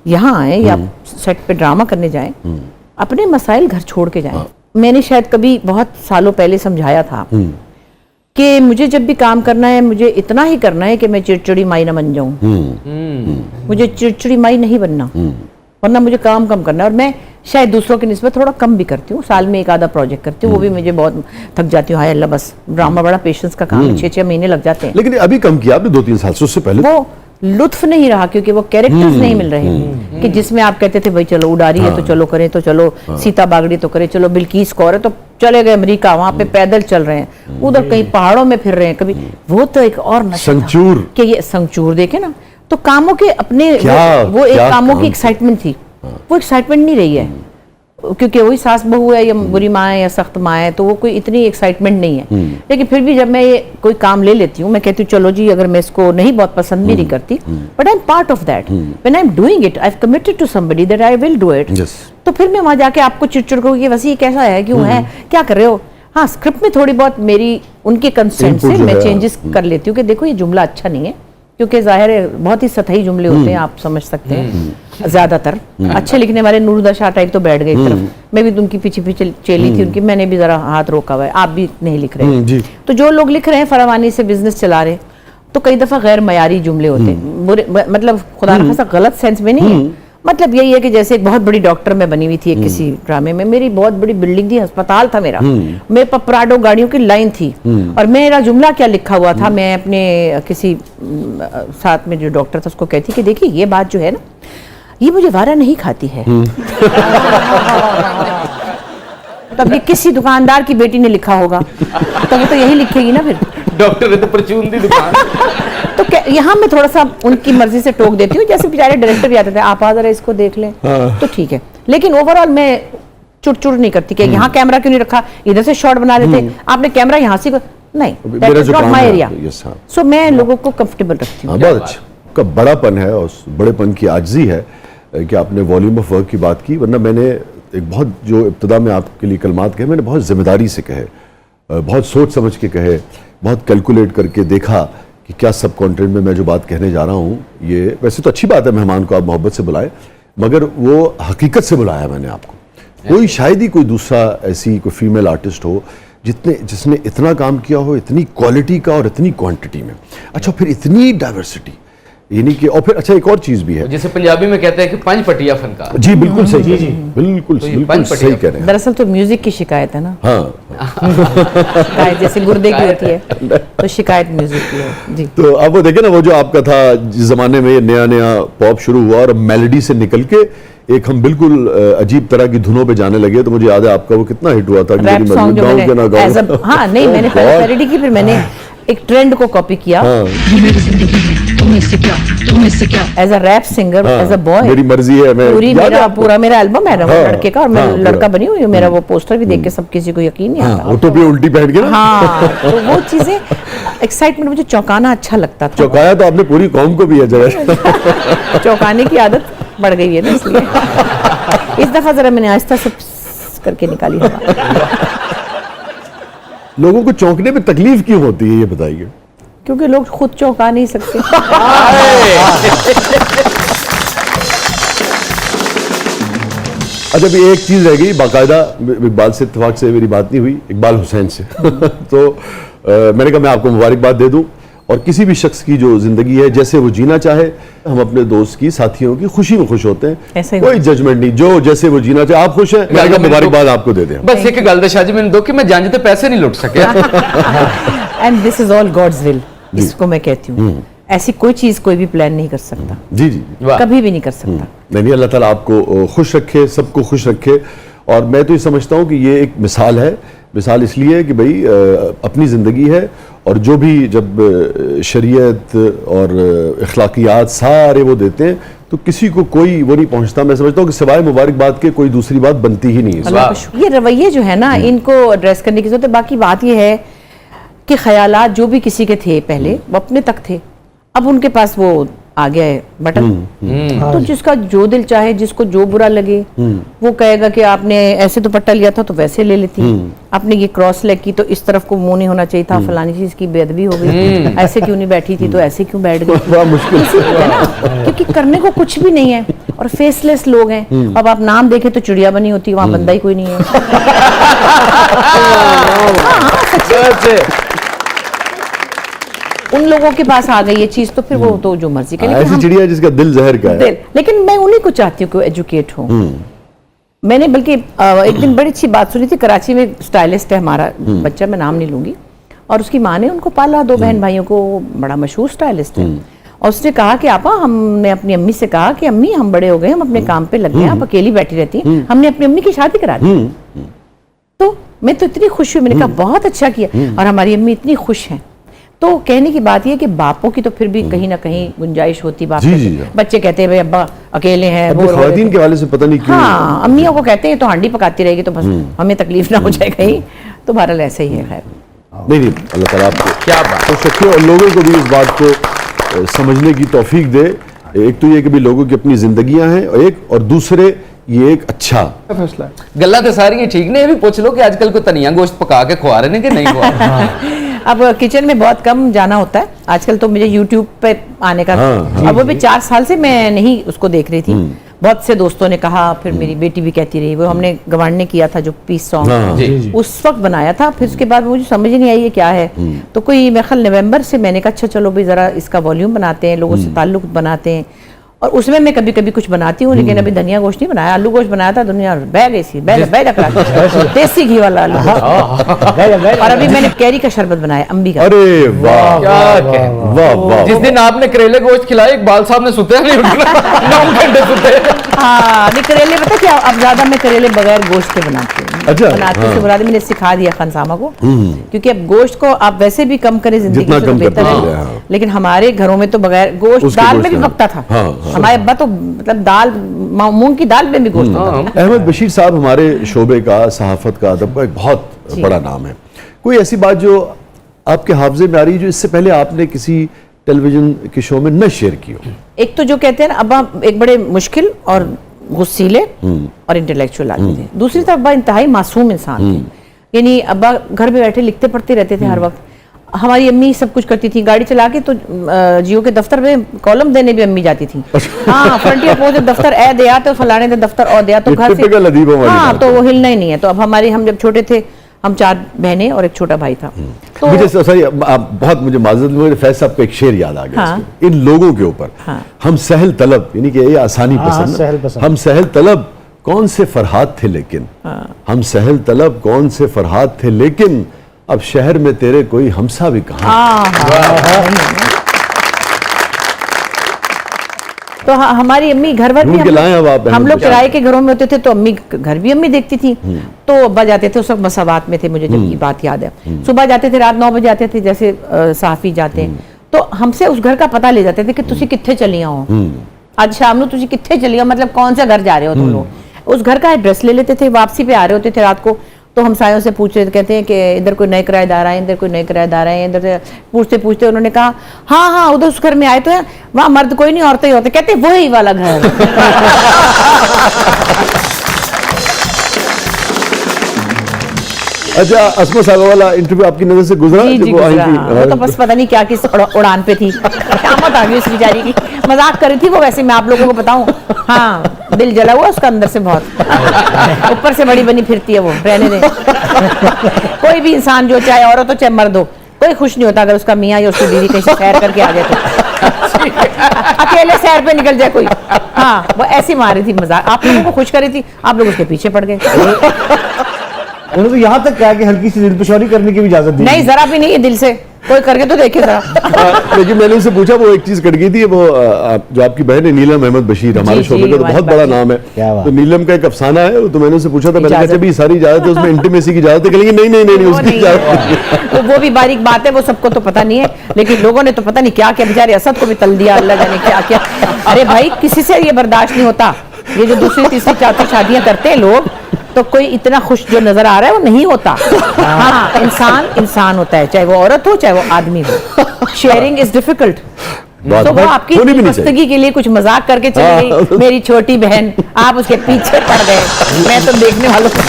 यहाँ आए या सेट पे ड्रामा करने जाएं, अपने मसाइल घर छोड़ के जाएं। मैंने शायद कभी बहुत सालों पहले समझाया था कि मुझे जब भी काम करना है मुझे इतना ही करना है कि मैं चिड़चिड़ी माई ना बन जाऊं। मुझे चिड़चिड़ी माई नहीं बनना, वरना मुझे काम कम करना है। और मैं शायद दूसरों की निस्बत थोड़ा कम भी करती हूँ, साल में एक आधा प्रोजेक्ट करती हूँ, वो भी मुझे बहुत थक जाती हूँ। हाय अल्लाह, बस ड्रामा बड़ा पेशेंस का काम है, 6-6 महीने लग जाते हैं। लेकिन अभी कम किया आपने 2-3 साल से, उससे पहले वो लुत्फ नहीं रहा क्योंकि वो कैरेक्टर्स नहीं मिल रहे कि जिसमें आप कहते थे भाई चलो उड़ारी है तो चलो करें, तो चलो सीता बागड़ी तो करें, चलो बिल्किस कौर है तो चले गए अमेरिका, वहां पे पैदल चल रहे हैं, उधर कहीं पहाड़ों में फिर रहे हैं कभी। वो तो एक और नशा था कि ये संगचूर देखे ना, तो कामों के अपने वो एक कामों की एक्साइटमेंट थी, वो एक्साइटमेंट नहीं रही है क्योंकि वही सास बहू है या बुरी माँ है या सख्त माँ है, तो वो कोई इतनी एक्साइटमेंट नहीं है। लेकिन फिर भी जब मैं ये कोई काम ले लेती हूँ, मैं कहती हूँ चलो जी, अगर मैं इसको नहीं बहुत पसंद भी नहीं करती, but I am part of that, when I am doing it I have committed to somebody that I will do it. तो फिर मैं वहां जाके आपको चिड़चिड़ करूँगी, वैसे ये कैसा है, क्यों है, क्या कर रहे हो। हाँ, स्क्रिप्ट में थोड़ी बहुत मेरी उनके कंसेंट से मैं चेंजेस कर लेती हूँ कि देखो ये जुमला अच्छा नहीं है, क्योंकि जाहिर है बहुत ही सतही जुमले होते हैं, आप समझ सकते हैं। ज्यादातर अच्छे लिखने वाले नूरदा शाह टाइप तो बैठ गए एक तरफ, मैं भी उनकी पीछे चेली थी उनकी, मैंने भी जरा हाथ रोका हुआ है, आप भी नहीं लिख रहे। तो जो लोग लिख रहे हैं फरावानी से बिजनेस चला रहे, तो कई दफा गैर मयारी जुमले होते हैं, बुरे, मतलब खुदा न खासा गलत सेंस में नहीं है, मतलब यही है कि जैसे एक बहुत बड़ी डॉक्टर मैं बनी हुई थी एक किसी ड्रामे में, मेरी बहुत बड़ी बिल्डिंग थी, अस्पताल था मेरा, मेरे पर प्राडो गाड़ियों की लाइन थी, और मेरा जुमला क्या लिखा हुआ था, मैं अपने किसी साथ में जो डॉक्टर था उसको कहती कि देखिए ये बात जो है ना, ये मुझे वारा नहीं खाती है। तब ये किसी दुकानदार की बेटी ने लिखा होगा, तो वो तो यही लिखेगी ना फिर, डॉक्टर ने तो परचून दी दुकान। तो यहाँ मैं थोड़ा सा उनकी मर्जी से टोक देती हूँ, जैसे बेचारे डायरेक्टर भी आते थे, आप आ जरा इसको देख लें, तो ठीक है। लेकिन ओवरऑल मैं चुट नहीं करती कि यहाँ कैमरा क्यों नहीं रखा, इधर से शॉट बना लेते, आपने कैमरा यहाँ से नहीं, that is not my area. So मैं लोगों को कंफर्टेबल रखती हूँ। बहुत अच्छा, का बड़ापन है और बड़ेपन की आजिज़ी है कि आपने वॉल्यूम ऑफ वर्क की बात की, वरना मैंने एक बहुत जो इब्तिदा में आपके लिए कलमात कहे, मैंने बहुत जिम्मेदारी से कहे, बहुत सोच समझ के कहे, बहुत कैलकुलेट करके देखा कि क्या सब कंटेंट में मैं जो बात कहने जा रहा हूँ, ये वैसे तो अच्छी बात है मेहमान को आप मोहब्बत से बुलाएं, मगर वो हकीकत से बुलाया मैंने आपको। कोई शायद ही कोई दूसरा ऐसी कोई फीमेल आर्टिस्ट हो जिसने इतना काम किया हो, इतनी क्वालिटी का और इतनी क्वांटिटी में, अच्छा फिर इतनी डाइवर्सिटी, यानी कि, और फिर अच्छा एक और चीज भी है, जैसे पंजाबी में कहते हैं कि पंज पटिया फनकार। जी बिल्कुल सही, जी बिल्कुल बिल्कुल सही कह रहे हैं। दरअसल तो म्यूजिक की शिकायत है ना, हाँ शिकायत जैसे गुर्दे की होती है, तो शिकायत म्यूजिक की है जी। तो अब वो देखे ना, वो जो आपका था जिस जमाने में नया नया पॉप शुरू हुआ और मेलोडी से निकल के एक हम बिल्कुल अजीब तरह की धुनों पे जाने लगे, तो मुझे याद है आपका वो कितना हिट हुआ था, रैप सॉन्ग जो मैंने, हाँ नहीं मैंने पहले पैरोडी की, फिर मैंने एक ट्रेंड को कॉपी किया, as a rap singer, as a boy, मेरी मर्जी है, मैं पूरा मेरा एल्बम है लड़के का, और मैं लड़का बनी हुई हूँ, मेरा वो पोस्टर भी देख के सब किसी को यकीन नहीं आता, वो टोपी उल्टी पहन के ना, हाँ तो वो चीजें एक्साइटमेंट, मुझे चौंकाना अच्छा लगता था। चौंकाया तो आपने पूरी कौम को भी है जरा। चौंकाने की आदत बढ़ गई है ना, इसलिए इस दफा जरा मैंने आहिस्ता से करके निकाली हवा। लोगों को चौंकने में तकलीफ क्यों होती है ये बताइए? क्योंकि लोग खुद चौंका नहीं सकते। अच्छा अभी एक चीज रह गई, बाकायदा इकबाल से इत्तेफाक से मेरी बात नहीं हुई, इकबाल हुसैन से। तो मैंने कहा मैं आपको मुबारकबाद दे दूं, और किसी भी शख्स की जो जिंदगी है जैसे वो जीना चाहे, हम अपने दोस्त की साथियों की खुशी में खुश होते हैं, कोई जजमेंट नहीं, जो जैसे वो जीना चाहे। आप खुश हैं, मैं मुबारकबाद आपको दे दें। बस एक गल दे शाह जी मैंने दो कि मैं जानते पैसे नहीं लुट सके। And this is all God's will, इसको मैं कहती हूँ, ऐसी कोई चीज कोई भी प्लान नहीं कर सकता, जी जी कभी भी नहीं कर सकता। नहीं, अल्लाह ताला आपको खुश रखे, सबको खुश रखे। और मैं तो ये समझता हूँ कि ये एक मिसाल है, मिसाल इसलिए है कि भाई अपनी ज़िंदगी है, और जो भी जब शरीयत और अखलाकियात सारे वो देते हैं, तो किसी को कोई वो नहीं पहुंचता। मैं समझता हूँ कि सिवाय मुबारकबाद के कोई दूसरी बात बनती ही नहीं है। ये रवैये जो है ना, इनको एड्रेस करने की जरूरत है। बाकी बात ये है कि ख्यालात जो भी किसी के थे पहले, वो अपने तक थे, अब उनके पास वो आ गया है बटन, तो जिसका जो दिल चाहे, जिसको जो बुरा लगे, वो कहेगा कि आपने ऐसे दुपट्टा लिया था तो वैसे ले लेती, आपने ये क्रॉस लेग की तो इस तरफ को मुंह नहीं होना चाहिए था, फलानी चीज की बेअदबी हो गई, ऐसे क्यों नहीं बैठी थी तो ऐसे क्यों बैठ गई। मुश्किल है ना, क्योंकि करने को कुछ भी नहीं है। और फेसलेस लोग हैं। अब आप नाम देखें तो चिड़िया बनी होती है, वहां बंदा ही कोई नहीं है। उन लोगों के पास आ गई ये चीज तो फिर वो तो जो मर्जी करे। ऐसी चिड़िया जिसका दिल जहर का है। लेकिन मैं उन्हीं को चाहती हूँ कि वो एजुकेट हो। मैंने बल्कि एक दिन बड़ी अच्छी बात सुनी थी, कराची में स्टाइलिस्ट है हमारा बच्चा, मैं नाम नहीं लूंगी, और उसकी माँ ने उनको पाला, 2 बहन भाइयों को, बड़ा मशहूर स्टाइलिस्ट है। और उसने कहा कि आपा, हमने अपनी अम्मी से कहा कि अम्मी हम बड़े हो गए, हम अपने काम पे लग गए, आप अकेली बैठी रहती हैं, हमने अपनी अम्मी की शादी करा दी। तो मैं तो इतनी खुश हुई, मैंने कहा बहुत अच्छा किया, और हमारी अम्मी इतनी खुश हैं। तो कहने की बात यह कि बापों की तो फिर भी कहीं ना कहीं गुंजाइश होती, बाप बच्चे कहते हैं भाई अब्बा अकेले हैं, ख़वातीन के वाले से पता नहीं क्यों। हाँ, अम्मियों को कहते हैं तो हांडी पकाती रहेगी तो बस हमें तकलीफ ना हो जाए कहीं। तो बहरहाल ऐसे ही है। खैर नहीं, अल्लाह ताला आपको क्या बात तो रखे और लोगों को भी इस बात को समझने की तौफीक दे। एक तो ये कि भी लोगों की अपनी जिंदगियां हैं, और दूसरे ये एक अच्छा फैसला है। गल्ला तो सारी ठीक ने, ये भी पूछ लो कि आजकल को तनिया गोश्त पका के खुआ रहे हैं कि नहीं खुआ रहे। अब किचन में बहुत कम जाना होता है आजकल, तो मुझे YouTube पे आने का अब वो भी 4 साल से मैं नहीं उसको देख रही थी। बहुत से दोस्तों ने कहा, फिर मेरी बेटी भी कहती रही, वो हमने गवांड ने किया था जो पीस सॉन्ग उस वक्त बनाया था, फिर उसके बाद मुझे समझ नहीं आई ये क्या है। तो कोई मेरे ख्याल नवंबर से मैंने कहा अच्छा चलो भाई जरा इसका वॉल्यूम बनाते हैं, लोगों से ताल्लुक बनाते हैं। और उसमें मैं कभी कभी कुछ बनाती हूँ, लेकिन अभी धनिया गोश्त नहीं बनाया, आलू गोश्त बनाया था। दुनिया बह गई थी, देसी घी वाला आलू गोश्त। और अभी मैंने कैरी का शरबत बनाया, अम्बी का। अरे वाह वाह वाह। जिस दिन आपने करेले गोश्त खिलाया, इकबाल साहब ने सुते नहीं उठना, 9 घंटे सुते। हाँ, नहीं करेले पता क्या, अब ज्यादा मैं करेले बगैर गोश्त के बनाती हूँ। अच्छा, बनाती हूँ मुराद, मैंने सिखा दिया खानसामा को, क्योंकि अब गोश्त को आप वैसे भी कम करें जिंदगी से तो बेहतर है। लेकिन हमारे घरों में तो बगैर गोश्त, दाल में भी पकता था। हमारे अब्बा तो मतलब दाल, मूंग की दाल में भी गोश्त होता है। अहमद बशीर साहब हमारे शोबे का, सहाफत का, अदब का एक बहुत बड़ा नाम है। कोई ऐसी बात जो आपके हाफजे में आ रही है जो इससे पहले आपने किसी टेलीविजन के शो में न शेयर की हो? एक तो जो कहते हैं ना, अब्बा एक बड़े मुश्किल और गुस्सीले और इंटेलेक्चुअल आदमी थे। दूसरी तरफ अब्बा इंतहाई मासूम इंसान थे। यानी अब्बा घर में बैठे लिखते पढ़ते रहते थे हर वक्त। हमारी अम्मी सब कुछ करती थी, गाड़ी चला के तो जियो के दफ्तर में कॉलम देने भी अम्मी जाती थी। हाँ, फ्रंटियर पोस्ट दफ्तर ए दिया तो फलाने दे दफ्तर और दिया तो घर से, हाँ, तो वो हिलना ही नहीं है। तो अब हम जब छोटे थे, हम 4 बहनें और एक छोटा भाई था। तो मुझे सॉरी, बहुत मुझे माजरत, मुझे फैज साहब का एक शेर याद आ गया। इन लोगों के ऊपर हम सहल तलब, यानी कि ये आसानी पसंद, हम सहल तलब कौन से फरहाद थे लेकिन, हम सहल तलब कौन से फरहाद थे लेकिन, अब शहर में तेरे कोई हमसा भी कहाँ। तो हमारी अम्मी घर भर भी हम लोग किराए के घरों में होते थे, तो अम्मी घर भी अम्मी देखती थी। तो अब्बा जाते थे, उस वक्त मसावात में थे, मुझे जब की बात याद है। सुबह जाते थे, रात 9 बजे आते थे, जैसे सहाफी जाते हैं। तो हमसे उस घर का पता ले जाते थे कि तुसी कित्थे चलिया हो, आज शाम को तुसी कित्थे चलिया, मतलब कौन सा घर जा रहे हो तुम लोग। उस घर का एड्रेस ले लेते थे, वापसी पे आ रहे होते थे रात को, तो हमसायों से पूछ रहे थे, कहते हैं कि इधर कोई नए किराएदार आए, इधर कोई नए किराएदार आए। इधर से पूछते पूछते उन्होंने कहा हाँ उधर उस घर में आए तो है, वहाँ मर्द कोई नहीं, औरतें ही होते। कहते वही वाला घर। अच्छा, अस्मा साहब वाला इंटरव्यू आपकी नजर से गुजरा? जी, गुजरा। वो तो बस पता नहीं क्या किस उड़ान पे थी, क़यामत आ गई उस बेचारी की। मजाक कर रही थी वो, वैसे मैं आप लोगों को बताऊं, हाँ, दिल जला हुआ उसका अंदर से बहुत, ऊपर से बड़ी बनी फिरती है वो, रहने दे। कोई भी इंसान जो, चाहे औरत हो चाहे मर्द हो, कोई खुश नहीं होता अगर उसका मियाँ या उसकी बीवी कहीं से सैर करके आ जाए तो। अकेले सैर पे निकल जाए कोई। हाँ, वो ऐसी मार रही थी मजाक, आप लोगों को खुश कर रही थी, आप लोग उसके पीछे पड़ गए। उन्होंने तो यहाँ तक कहा कि हल्की सी दिलपशौरी करने की भी इजाजत दी। नहीं, जरा भी नहीं है, दिल से कोई करके तो देखे जरा। लेकिन मैंने उनसे पूछा, वो एक चीज कट गई थी, वो जो आपकी बहन है नीलम अहमद बशीर, हमारे शोबे का तो बहुत बड़ा नाम है, तो नीलम का एक अफसाना है। तो मैंने उनसे पूछा था, मैंने कहा अभी सारी इजाजत है, उसमें इंटीमेसी की इजाजत है? कहेंगे नहीं उसकी इजाजत। वो भी बारीक बात है, वो सबको तो पता नहीं है, लेकिन लोगों ने तो पता नहीं क्या क्या, बेचारे असद को भी तल दिया, अल्लाह जाने क्या क्या। अरे भाई, किसी से ये बर्दाश्त नहीं होता, ये जो दूसरी तीसरी चौथी शादियां करते हैं लोग, तो कोई इतना खुश जो नजर आ रहा है वो नहीं होता। हाँ, इंसान होता है, चाहे वो औरत हो चाहे वो आदमी हो। Sharing is difficult. तो वो आपकी मस्तगी के लिए कुछ मजाक करके चली गई, मेरी छोटी बहन, आप उसके पीछे पड़ गए। मैं तो देखने वालों को